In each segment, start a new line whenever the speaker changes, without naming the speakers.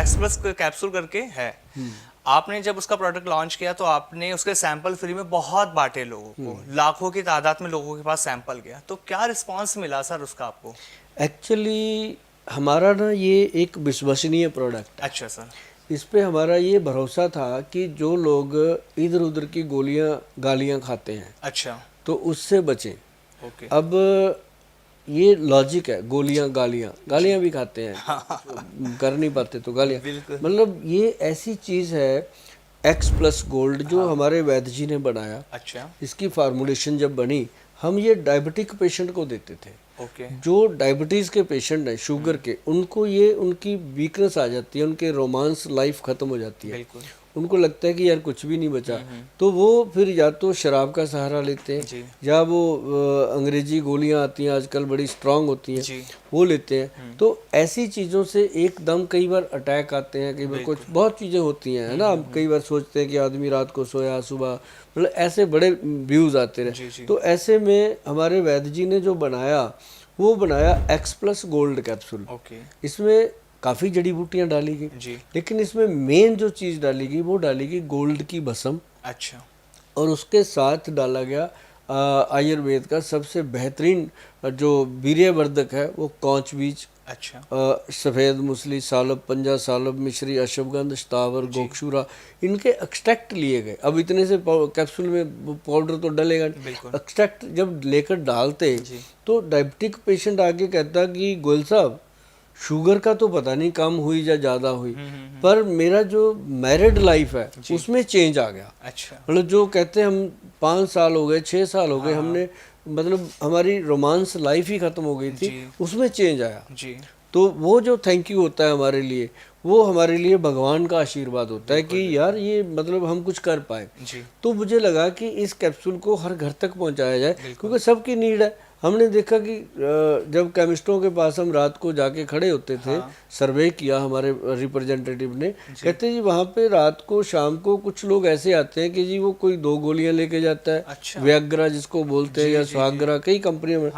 X plus capsule करके है। आपने जब उसका प्रोडक्ट लॉन्च किया तो आपने उसके सैंपल फ्री में बहुत बांटे लोगों को, लाखों की तादाद में लोगों के पास सैंपल गया, तो क्या रिस्पांस मिला सर उसका आपको?
एक्चुअली हमारा ना ये एक विश्वसनीय प्रोडक्ट है।
अच्छा सर।
इस पे हमारा ये भरोसा था कि जो लोग इधर उधर की गोलियां गालियां खाते हैं
अच्छा।
तो उससे बचें।
ओके।
अब ये लॉजिक है, गोलियां गालियां गालियां भी खाते हैं, कर नहीं पाते तो गालियां,
बिल्कुल।
मतलब ये ऐसी चीज़ है एक्स प्लस गोल्ड जो हमारे वैद्य जी ने बनाया।
अच्छा।
इसकी फार्मूलेशन जब बनी, हम ये डायबिटिक पेशेंट को देते थे।
ओके।
जो डायबिटीज़ के पेशेंट हैं, शुगर के, उनको ये उनकी वीकनेस आ जाती है, उनके रोमांस लाइफ ख़त्म हो जाती है,
बिल्कुल।
उनको लगता है कि यार कुछ भी नहीं बचा, तो वो फिर या तो शराब का सहारा लेते हैं
जी।
या वो अंग्रेजी गोलियां आती हैं आजकल बड़ी स्ट्रांग होती हैं,
जी।
वो लेते हैं। तो ऐसी चीज़ों से एकदम कई बार अटैक आते हैं, कई बार कुछ बहुत चीज़ें होती हैं, है ना। हम कई बार सोचते हैं कि आदमी रात को सोया, सुबह मतलब ऐसे बड़े व्यूज़ आते
जी,
रहे।
जी।
तो ऐसे में हमारे वैद्य जी ने जो बनाया, वो बनाया x plus gold capsule.
Okay.
इसमें काफ़ी जड़ी बूटियाँ डाली गई,
जी।
लेकिन इसमें मेन जो चीज़ डाली गई वो डाली गई गोल्ड की भस्म,
अच्छा।
और उसके साथ डाला गया आयुर्वेद का सबसे बेहतरीन जो वीर्यवर्धक है वो कौच बीज,
अच्छा।
सफ़ेद मूसली, सालब, पंजा सालब, मिश्री, अश्वगंध, स्थावर, गोक्षूरा, इनके एक्सट्रैक्ट लिए गए। अब इतने से कैप्सूल में पाउडर तो डलेगा नहीं,
बिल्कुल।
एक्सट्रैक्ट जब लेकर डालते
जी।
तो डायबिटिक पेशेंट आके कहता कि गोयल साहब, शुगर का तो पता नहीं कम हुई या ज़्यादा हुई, पर मेरा जो मैरिड लाइफ है उसमें चेंज आ गया।
अच्छा।
मतलब जो कहते हैं हम 5 साल हो गए, 6 साल हो गए, हमने मतलब हमारी रोमांस लाइफ ही ख़त्म हो गई थी,
जी।
उसमें चेंज आया।
जी।
तो वो जो थैंक यू होता है हमारे लिए, वो हमारे लिए भगवान का आशीर्वाद होता है कि यार ये मतलब हम कुछ कर पाए।
जी।
तो मुझे लगा कि इस कैप्सूल को हर घर तक पहुंचाया जाए, क्योंकि सबकी नीड है। हमने देखा कि जब केमिस्टों के पास हम रात को जाके खड़े होते थे, सर्वे किया हमारे रिप्रेजेंटेटिव ने, कहते जी वहाँ पे रात को शाम को कुछ लोग ऐसे आते हैं कि जी वो कोई 2 गोलियां लेके जाता है,
अच्छा।
व्याग्रा जिसको बोलते हैं, या सुहाग्रा, कई कंपनियों में,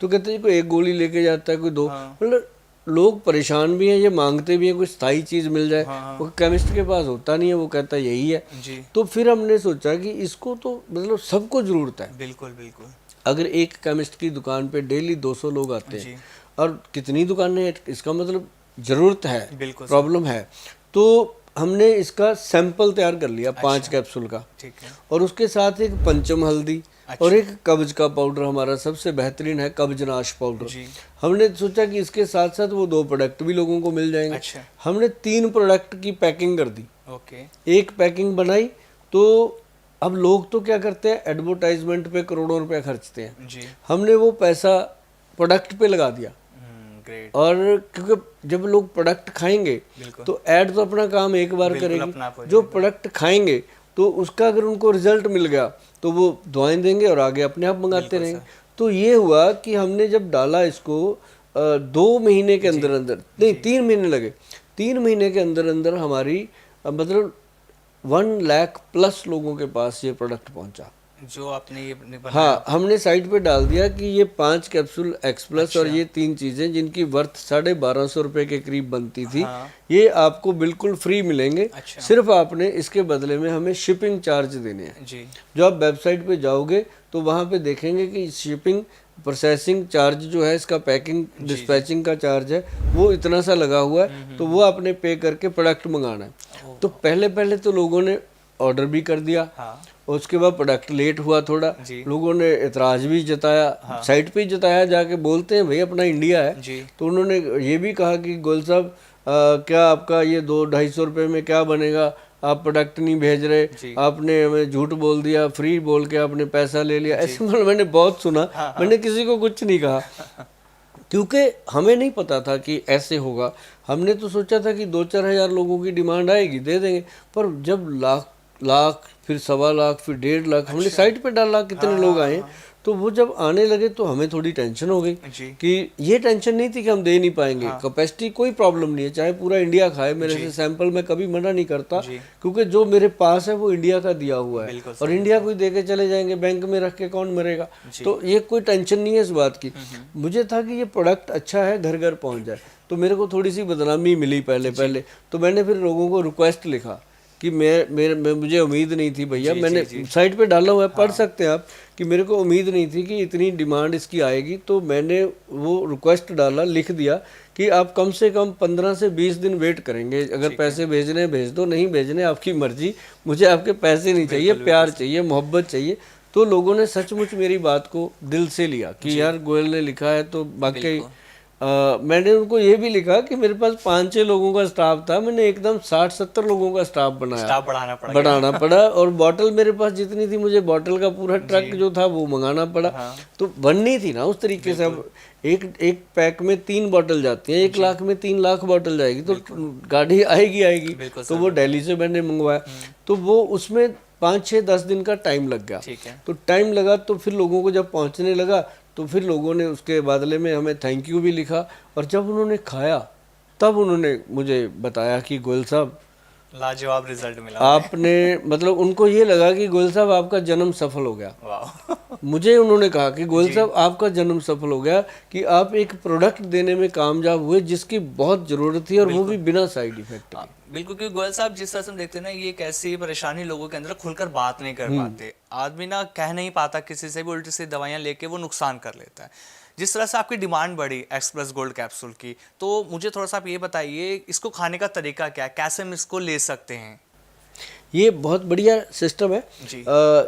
तो कहते हैं जी कोई 1 गोली लेके जाता है, कोई 2, मतलब लोग परेशान भी हैं, ये मांगते भी हैं कोई स्थायी चीज़ मिल जाए। वो केमिस्ट के पास होता नहीं है, वो कहता है यही है।
जी।
तो फिर हमने सोचा कि इसको तो मतलब सबको ज़रूरत है।
बिल्कुल बिल्कुल।
अगर एक केमिस्ट की दुकान पे डेली 200 लोग आते
जी।
हैं, और कितनी दुकानें हैं, इसका मतलब ज़रूरत है,
बिल्कुल।
प्रॉब्लम है। तो हमने इसका सैंपल तैयार कर लिया 5 कैप्सूल का,
ठीक है।
और उसके साथ एक पंचम हल्दी और एक कब्ज का पाउडर हमारा सबसे बेहतरीन है, कब्जनाश पाउडर।
जी।
हमने सोचा कि इसके साथ साथ वो 2 प्रोडक्ट भी लोगों को मिल जाएंगे।
अच्छा।
हमने 3 प्रोडक्ट की पैकिंग कर दी,
ओके।
एक पैकिंग बनाई। तो अब लोग तो क्या करते हैं, एडवर्टाइजमेंट पे करोड़ों रुपए खर्चते हैं,
जी।
हमने वो पैसा प्रोडक्ट पे लगा दिया।
ग्रेट।
और क्योंकि जब लोग प्रोडक्ट खाएंगे
बिल्कुल।
तो ऐड तो अपना काम एक बार
बिल्कुल
करेगी,
अपना आप हो
जो
जाएगा।
प्रोडक्ट खाएंगे तो उसका अगर उनको रिजल्ट मिल गया तो वो दवाएं देंगे और आगे अपने आप मंगाते
बिल्कुल
रहेंगे।
सर।
तो ये हुआ कि हमने जब डाला इसको 2 महीने के अंदर अंदर, नहीं 3 महीने लगे, 3 महीने के अंदर अंदर हमारी मतलब 1 लाख प्लस लोगों के पास ये प्रोडक्ट पहुंचा।
जो आपने ये बनाया।
हाँ, हमने साइट पे डाल दिया कि ये 5 कैप्सूल एक्स प्लस और ये 3 चीज़ें जिनकी वर्थ 1250 रुपये के करीब बनती थी, ये आपको बिल्कुल फ्री मिलेंगे।
अच्छा।
सिर्फ आपने इसके बदले में हमें शिपिंग चार्ज देने हैं।
जी।
जो आप वेबसाइट पे जाओगे तो वहाँ पे देखेंगे कि शिपिंग प्रोसेसिंग चार्ज जो है, इसका पैकिंग डिस्पैचिंग का चार्ज है, वो इतना सा लगा हुआ है, तो वो आपने पे करके प्रोडक्ट मंगाना है। तो पहले पहले तो लोगों ने ऑर्डर भी कर दिया, उसके बाद प्रोडक्ट लेट हुआ थोड़ा, लोगों ने एतराज़ भी जताया, साइट पे ही जताया, जाके बोलते हैं भाई अपना इंडिया है। तो उन्होंने ये भी कहा कि गोयल साहब क्या आपका ये 200-250 रुपये में क्या बनेगा, आप प्रोडक्ट नहीं भेज रहे, आपने हमें झूठ बोल दिया, फ्री बोल के आपने पैसा ले लिया। ऐसे मतलब मैंने बहुत सुना, मैंने किसी को कुछ नहीं कहा, क्योंकि हमें नहीं पता था कि ऐसे होगा। हमने तो सोचा था कि 2-4 हज़ार लोगों की डिमांड आएगी, दे देंगे, पर जब लाख फिर 1.25 लाख फिर 1.5 लाख हमने साइट पे डाला, कितने लोग आए, तो वो जब आने लगे तो हमें थोड़ी टेंशन हो गई कि ये टेंशन नहीं थी कि हम दे नहीं पाएंगे, कैपेसिटी कोई प्रॉब्लम नहीं है, चाहे पूरा इंडिया खाए मेरे से सैंपल, मैं कभी मना नहीं करता, क्योंकि जो मेरे पास है वो इंडिया का दिया हुआ है, और इंडिया को ही दे के चले जाएंगे, बैंक में रख के कौन मरेगा। तो ये कोई टेंशन नहीं है इस बात की। मुझे था कि ये प्रोडक्ट अच्छा है, घर घर पहुँच जाए। तो मेरे को थोड़ी सी बदनामी मिली पहले। तो मैंने फिर लोगों को रिक्वेस्ट लिखा कि मुझे उम्मीद नहीं थी भैया, मैंने साइट पे डाला हुआ है, पढ़ सकते हैं आप, कि मेरे को उम्मीद नहीं थी कि इतनी डिमांड इसकी आएगी। तो मैंने वो रिक्वेस्ट डाला, लिख दिया कि आप कम से कम 15 से 20 दिन वेट करेंगे, अगर पैसे भेजने भेज दो, नहीं भेजने आपकी मर्जी, मुझे आपके पैसे नहीं चाहिए, प्यार चाहिए, मोहब्बत चाहिए। तो लोगों ने सचमुच मेरी बात को दिल से लिया कि यार गोयल ने लिखा है तो वाकई। मैंने उनको ये भी लिखा कि मेरे पास 5-6 लोगों का स्टाफ था, मैंने एकदम 60-70 लोगों का स्टाफ बनाया,
स्टाफ
बढ़ाना पड़ा। और बॉटल मेरे पास जितनी थी, मुझे बॉटल का पूरा ट्रक जो था वो मंगाना पड़ा। तो बननी थी ना उस तरीके से। अब एक पैक में 3 बॉटल जाती हैं, 1 लाख में 3 लाख बॉटल जाएगी, तो गाड़ी आएगी। तो वो दिल्ली से मैंने मंगवाया, तो वो उसमें 5-6-10 दिन का टाइम लग गया। तो टाइम लगा, तो फिर लोगों को जब पहुंचने लगा तो फिर लोगों ने उसके बदले में हमें थैंक यू भी लिखा। और जब उन्होंने खाया तब उन्होंने मुझे बताया कि गोयल साहब
लाजवाब रिजल्ट मिला
आपने, मतलब उनको ये लगा कि गोयल साहब आपका जन्म सफल हो गया।
वाह।
मुझे उन्होंने कहा कि गोयल साहब आपका जन्म सफल हो गया कि आप एक प्रोडक्ट देने में कामयाब हुए जिसकी बहुत जरूरत थी, और वो भी बिना साइड इफेक्ट के।
बिल्कुल, क्योंकि गोयल साहब जिस तरह से हम देखते हैं ना, ये एक ऐसी परेशानी लोगों के अंदर खुलकर बात नहीं कर पाते, आदमी ना कह नहीं पाता किसी से भी, उल्टी सी दवाइयां लेके वो नुकसान कर लेता है। जिस तरह से आपकी डिमांड बढ़ी एक्स प्लस गोल्ड कैप्सूल की, तो मुझे थोड़ा सा आप ये बताइए इसको खाने का तरीका क्या है, कैसे हम इसको ले सकते हैं?
ये बहुत बढ़िया सिस्टम है
जी।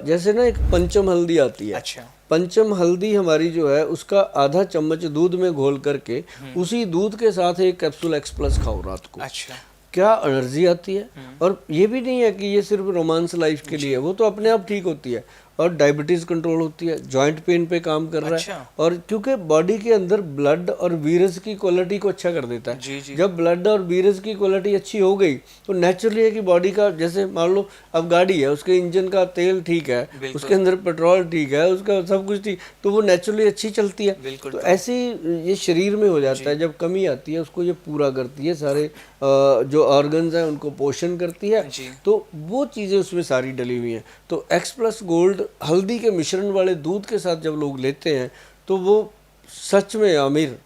जैसे ना एक पंचम हल्दी आती है।
अच्छा।
पंचम हल्दी हमारी जो है उसका आधा चम्मच दूध में घोल करके उसी दूध के साथ एक कैप्सूल एक्स प्लस खाओ रात को।
अच्छा।
क्या एनर्जी आती है। और ये भी नहीं है कि ये सिर्फ रोमांस लाइफ के लिए है, वो तो अपने आप ठीक होती है। और डायबिटीज कंट्रोल होती है, जॉइंट पेन पे काम कर रहा है। और क्योंकि बॉडी के अंदर ब्लड और वीरस की क्वालिटी को अच्छा कर देता है। जब ब्लड और वीरस की क्वालिटी अच्छी हो गई तो नेचुरली है कि बॉडी का, जैसे मान लो अब गाड़ी है, उसके इंजन का तेल ठीक है, उसके अंदर पेट्रोल ठीक है, उसका सब कुछ ठीक, तो वो नेचुरली अच्छी चलती है। तो ऐसे ये शरीर में हो जाता है, जब कमी आती है उसको ये पूरा करती है, सारे जो ऑर्गन्स हैं उनको पोषण करती है। तो वो चीज़ें उसमें सारी डली हुई हैं। तो एक्स प्लस गोल्ड हल्दी के मिश्रण वाले दूध के साथ जब लोग लेते हैं तो वो सच में आमिर,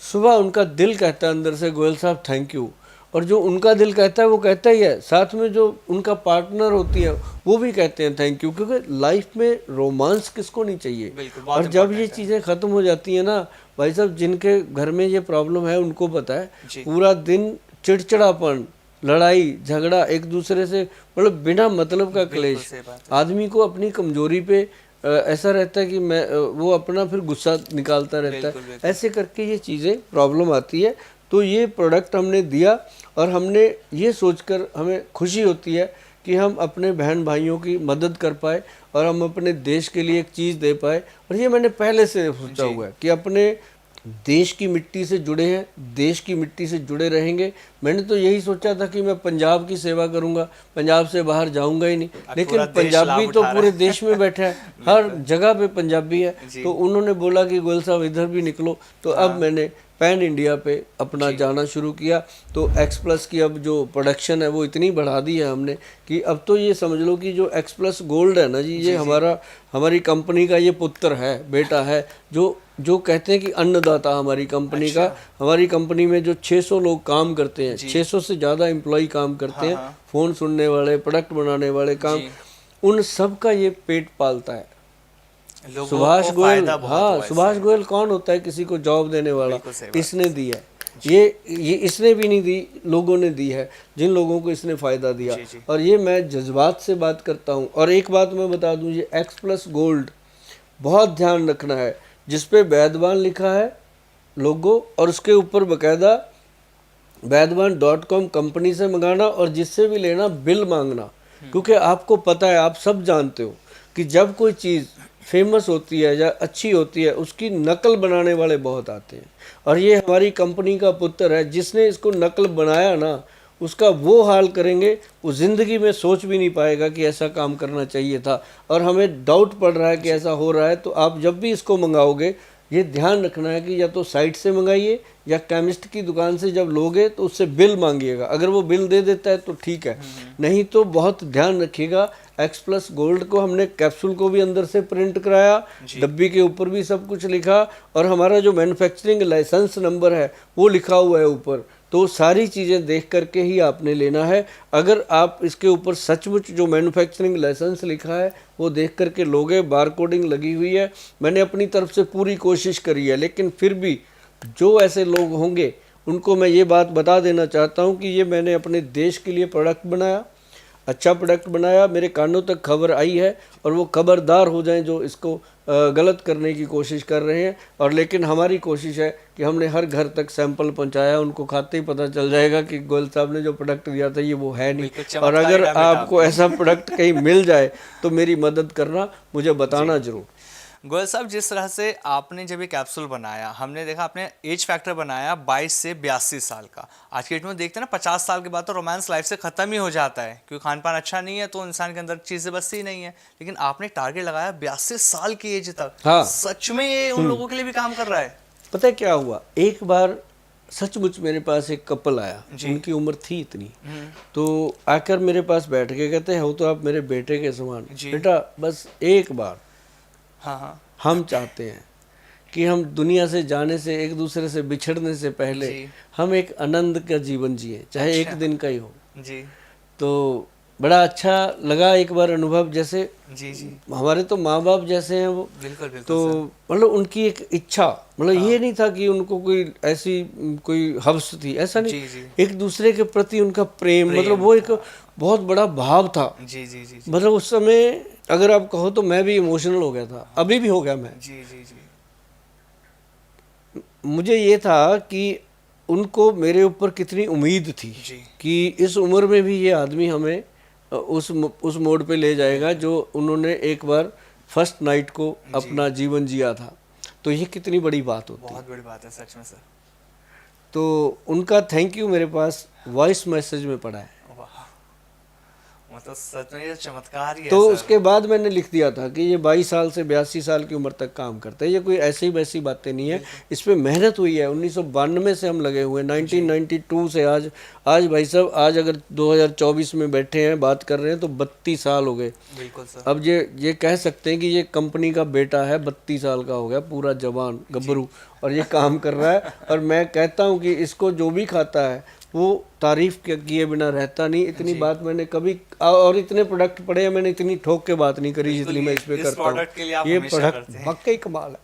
सुबह उनका दिल कहता है अंदर से गोयल साहब थैंक यू, और जो उनका दिल कहता है वो कहता ही है, साथ में जो उनका पार्टनर होती है वो भी कहते हैं थैंक यू। क्योंकि लाइफ में रोमांस किसको नहीं चाहिए। और जब ये चीज़ें ख़त्म हो जाती हैं ना भाई साहब, जिनके घर में ये प्रॉब्लम है उनको पता है, पूरा दिन चिड़चिड़ापन, लड़ाई झगड़ा, एक दूसरे से मतलब बिना मतलब का क्लेश, आदमी को अपनी कमजोरी पे ऐसा रहता है कि वो अपना फिर गुस्सा निकालता रहता है। ऐसे करके ये चीज़ें प्रॉब्लम आती है। तो ये प्रोडक्ट हमने दिया और हमने ये सोचकर हमें खुशी होती है कि हम अपने बहन भाइयों की मदद कर पाए और हम अपने देश के लिए एक चीज़ दे पाए। और ये मैंने पहले से सोचा हुआ है कि अपने देश की मिट्टी से जुड़े हैं, देश की मिट्टी से जुड़े रहेंगे। मैंने तो यही सोचा था कि मैं पंजाब की सेवा करूंगा, पंजाब से बाहर जाऊंगा ही नहीं, लेकिन पंजाबी तो पूरे देश में बैठा है, हर जगह पे पंजाबी है। तो उन्होंने बोला कि गोयल साहब इधर भी निकलो, तो अब मैंने पैन इंडिया पे अपना जाना शुरू किया। तो एक्स प्लस की अब जो प्रोडक्शन है वो इतनी बढ़ा दी है हमने कि अब तो ये समझ लो कि जो एक्स प्लस गोल्ड है ना जी, ये हमारी कंपनी का ये पुत्र है, बेटा है, जो कहते हैं कि अन्नदाता हमारी कंपनी का। हमारी कंपनी में जो 600 लोग काम करते हैं, 600 से ज़्यादा एम्प्लॉय काम करते हैं, फ़ोन सुनने वाले, प्रोडक्ट बनाने वाले काम, उन सब का ये पेट पालता है। सुभाष गोयल, हाँ, सुभाष गोयल कौन होता है किसी को जॉब देने वाला? इसने दी है ये इसने भी नहीं दी, लोगों ने दी है, जिन लोगों को इसने फ़ायदा दिया। और ये मैं जज्बात से बात करता हूँ। और एक बात मैं बता दूँ, ये एक्स प्लस गोल्ड बहुत ध्यान रखना है, जिस पे वैदवान लिखा है लोगो, और उसके ऊपर बकायदा वैदवान.com कंपनी से मंगाना, और जिससे भी लेना बिल मांगना। क्योंकि आपको पता है, आप सब जानते हो कि जब कोई चीज़ फेमस होती है या अच्छी होती है, उसकी नकल बनाने वाले बहुत आते हैं। और ये हमारी कंपनी का पुत्र है, जिसने इसको नकल बनाया ना, उसका वो हाल करेंगे, वो ज़िंदगी में सोच भी नहीं पाएगा कि ऐसा काम करना चाहिए था। और हमें डाउट पड़ रहा है कि ऐसा हो रहा है, तो आप जब भी इसको मंगाओगे ये ध्यान रखना है कि या तो साइट से मंगाइए या केमिस्ट की दुकान से जब लोगे तो उससे बिल मांगिएगा। अगर वो बिल दे देता है तो ठीक है, नहीं तो बहुत ध्यान रखिएगा। एक्स प्लस गोल्ड को हमने कैप्सूल को भी अंदर से प्रिंट कराया, डब्बी के ऊपर भी सब कुछ लिखा, और हमारा जो मैन्युफैक्चरिंग लाइसेंस नंबर है वो लिखा हुआ है ऊपर। तो सारी चीज़ें देख करके ही आपने लेना है। अगर आप इसके ऊपर सचमुच जो मैन्युफैक्चरिंग लाइसेंस लिखा है वो देख करके लोगे, बार कोडिंग लगी हुई है, मैंने अपनी तरफ से पूरी कोशिश करी है, लेकिन फिर भी जो ऐसे लोग होंगे उनको मैं ये बात बता देना चाहता हूँ कि ये मैंने अपने देश के लिए प्रोडक्ट बनाया, अच्छा प्रोडक्ट बनाया, मेरे कानों तक खबर आई है, और वो खबरदार हो जाएं जो इसको गलत करने की कोशिश कर रहे हैं। और लेकिन हमारी कोशिश है कि हमने हर घर तक सैंपल पहुंचाया, उनको खाते ही पता चल जाएगा कि गोयल साहब ने जो प्रोडक्ट दिया था ये वो है नहीं। और अगर आपको ऐसा प्रोडक्ट कहीं मिल जाए तो मेरी मदद करना, मुझे बताना जरूर।
गोयल साहब, जिस तरह से आपने जब ये कैप्सूल बनाया, हमने देखा आपने एज फैक्टर बनाया 22 से 82 साल का। आज के डेट में देखते हैं ना 50 साल के बाद तो रोमांस लाइफ से ख़त्म ही हो जाता है, क्योंकि खान पान अच्छा नहीं है तो इंसान के अंदर चीज़ें बसती ही नहीं है। लेकिन आपने टारगेट लगाया 82 साल की एज तक।
हाँ।
सच में ये उन लोगों के लिए भी काम कर रहा है?
पता है क्या हुआ, एक बार सचमुच मेरे पास एक कपल आया, उनकी उम्र थी इतनी, तो आकर मेरे पास बैठ के कहते हैं, हो तो आप मेरे बेटे के समान, बेटा बस एक बार
हाँ
हम चाहते हैं कि हम दुनिया से जाने से, एक दूसरे से बिछड़ने से पहले हम एक आनंद का जीवन जिए, चाहे एक दिन का ही हो
जी।
तो बड़ा अच्छा लगा एक बार अनुभव। जैसे
जी जी,
हमारे तो माँ बाप जैसे हैं वो,
बिल्कुल बिल्कुल।
तो मतलब उनकी एक इच्छा, मतलब ये नहीं था कि उनको कोई ऐसी कोई हवस थी, ऐसा नहीं, एक दूसरे के प्रति उनका प्रेम, मतलब वो एक बहुत बड़ा भाव था।
जी जी जी,
मतलब उस समय अगर आप कहो तो मैं भी इमोशनल हो गया था, अभी भी हो गया मैं।
जी जी जी,
मुझे ये था कि उनको मेरे ऊपर कितनी उम्मीद थी कि इस उम्र में भी ये आदमी हमें उस मोड पे ले जाएगा जो उन्होंने एक बार फर्स्ट नाइट को अपना जीवन जिया था। तो ये कितनी बड़ी बात होती है,
बहुत बड़ी बात है सच में सर।
तो उनका थैंक यू मेरे पास वॉइस मैसेज में पड़ा है।
मतलब सच में ये चमत्कार ही है
तो
सर।
उसके बाद मैंने लिख दिया था कि ये 22 साल से 82 साल की उम्र तक काम करते हैं, ये कोई ऐसी वैसी बातें नहीं है, इस पे मेहनत हुई है। 1992 से हम लगे हुए, 1992 से आज भाई साहब, आज अगर 2024 में बैठे हैं बात कर रहे हैं तो 32 साल हो गए।
बिल्कुल सर।
अब ये कह सकते हैं कि ये कंपनी का बेटा है, 32 साल का हो गया, पूरा जवान गब्बरू, और ये काम कर रहा है। और मैं कहता हूँ कि इसको जो भी खाता है वो तारीफ किए बिना रहता नहीं। इतनी बात मैंने कभी, और इतने प्रोडक्ट पड़े हैं, मैंने इतनी ठोक के बात नहीं करी जितनी मैं इस पे करता हूँ। ये प्रोडक्ट वाकई कमाल है।